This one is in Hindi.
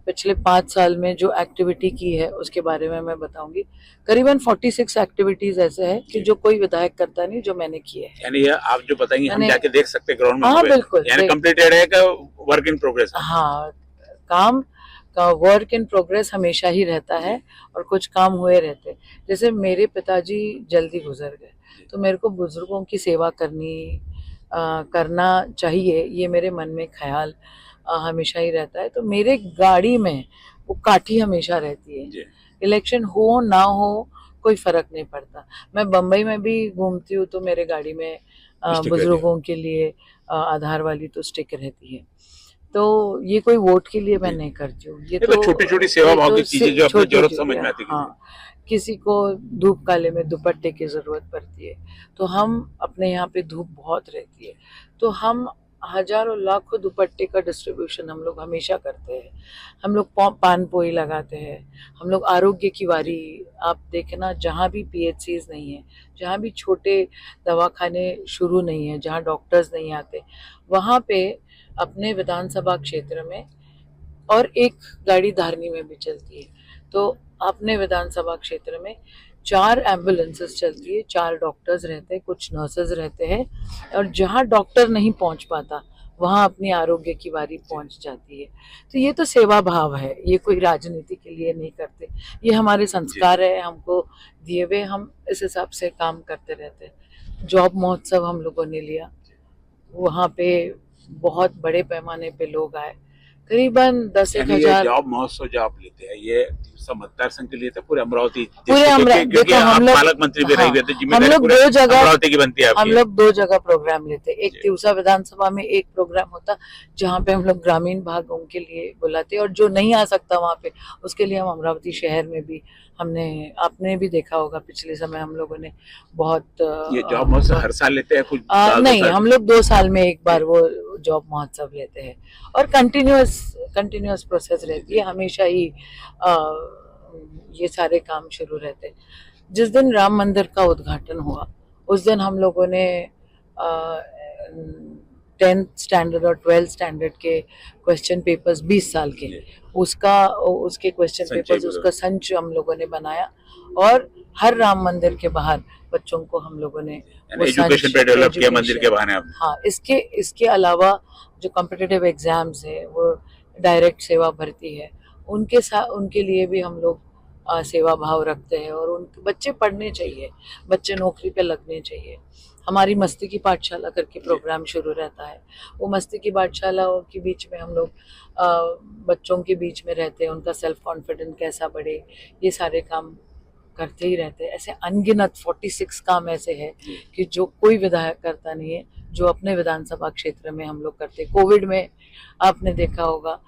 पिछले 5 साल में जो एक्टिविटी की है उसके बारे में मैं बताऊंगी। करीबन 46 एक्टिविटीज ऐसे हैं कि जो कोई विधायक करता नहीं, जो मैंने किए हैं। यानी ये आप जो बताएंगे हम मैंने जाके देख सकते हैं ग्राउंड में? हाँ बिल्कुल, यानी कंप्लीटेड है का वर्क इन प्रोग्रेस है? हाँ, काम का वर्क इन प्रोग्रेस हमेशा ही रहता है और कुछ काम हुए रहते हैं। जैसे मेरे पिताजी जल्दी गुजर गए, तो मेरे को बुजुर्गों की सेवा करना चाहिए, ये मेरे मन में ख्याल हमेशा ही रहता है। तो मेरे गाड़ी में वो काठी हमेशा रहती है। इलेक्शन हो ना हो कोई फर्क नहीं पड़ता। मैं बम्बई में भी घूमती हूँ तो मेरे गाड़ी में बुजुर्गों के लिए आधार वाली तो स्टिक रहती है। तो ये कोई वोट के लिए मैं नहीं करती हूँ, ये तो छोटी छोटी सेवा भाव की चीजें जो अपनी जरूरत समझ में आती है। हाँ, किसी को धूप काले में दुपट्टे की जरूरत पड़ती है, तो हम अपने यहाँ पे धूप बहुत रहती है, तो हम हजारों लाखों दुपट्टे का डिस्ट्रीब्यूशन हम लोग हमेशा करते हैं। हम लोग पान पोई लगाते हैं, हम लोग आरोग्य की वारी, आप देखना जहाँ भी PHCs नहीं है, जहाँ भी छोटे दवाखाने शुरू नहीं है, जहाँ डॉक्टर्स नहीं आते, वहाँ पे अपने विधानसभा क्षेत्र में, और एक गाड़ी धारनी में भी चलती है, तो अपने विधानसभा क्षेत्र में 4 एम्बुलेंसेस चलती है, 4 डॉक्टर्स रहते हैं, कुछ नर्सेज रहते हैं, और जहाँ डॉक्टर नहीं पहुंच पाता वहाँ अपनी आरोग्य की बारी पहुंच जाती है। तो ये तो सेवा भाव है, ये कोई राजनीति के लिए नहीं करते, ये हमारे संस्कार है, हमको दिए हुए, हम इस हिसाब से काम करते रहते हैं। जॉब महोत्सव हम लोगों ने लिया, वहाँ पे बहुत बड़े पैमाने पे लोग आए, करीबन 10,000। जॉब महोत्सव जो आप लेते हैं ये सब मतदार संघ के लिए था पूरे अमरावती? देखो हम लोग पालक मंत्री भी रहे थे, हम लोग 2 जगह अमरावती की बनती है। हम लोग 2 जगह प्रोग्राम लेते। एक तिवसा विधानसभा में एक प्रोग्राम होता जहाँ पे हम लोग ग्रामीण भागों के लिए बुलाते, और जो नहीं आ सकता वहाँ पे उसके लिए हम अमरावती शहर में भी, आपने भी देखा होगा पिछले समय हम लोगों ने बहुत ये जॉब महोत्सव हर साल लेते हैं कुछ? नहीं, हम लोग 2 साल में एक बार वो जॉब महोत्सव लेते हैं, और कंटिन्यूअस प्रोसेस रहती है, हमेशा ही ये सारे काम शुरू रहते हैं। जिस दिन राम मंदिर का उद्घाटन हुआ उस दिन हम लोगों ने 10th स्टैंडर्ड और 12th स्टैंडर्ड के क्वेश्चन पेपर्स 20 साल के, उसके क्वेश्चन पेपर्स, उसका संच हम लोगों ने बनाया, और हर राम मंदिर के बाहर बच्चों को हम लोगों ने एजुकेशन पे डेवलप किया मंदिर के बहाने। हाँ, इसके अलावा जो कॉम्पिटिटिव एग्जाम्स है, वो डायरेक्ट सेवा भर्ती है, उनके लिए भी हम लोग सेवा भाव रखते हैं, और उनके बच्चे पढ़ने चाहिए, बच्चे नौकरी पे लगने चाहिए। हमारी मस्ती की पाठशाला करके प्रोग्राम शुरू रहता है, वो मस्ती की पाठशालाओं के बीच में हम लोग बच्चों के बीच में रहते हैं, उनका सेल्फ कॉन्फिडेंस कैसा बढ़े, ये सारे काम करते ही रहते हैं। ऐसे अनगिनत 46 काम ऐसे हैं कि जो कोई विधायक करता नहीं है, जो अपने विधानसभा क्षेत्र में हम लोग करते हैं। कोविड में आपने देखा होगा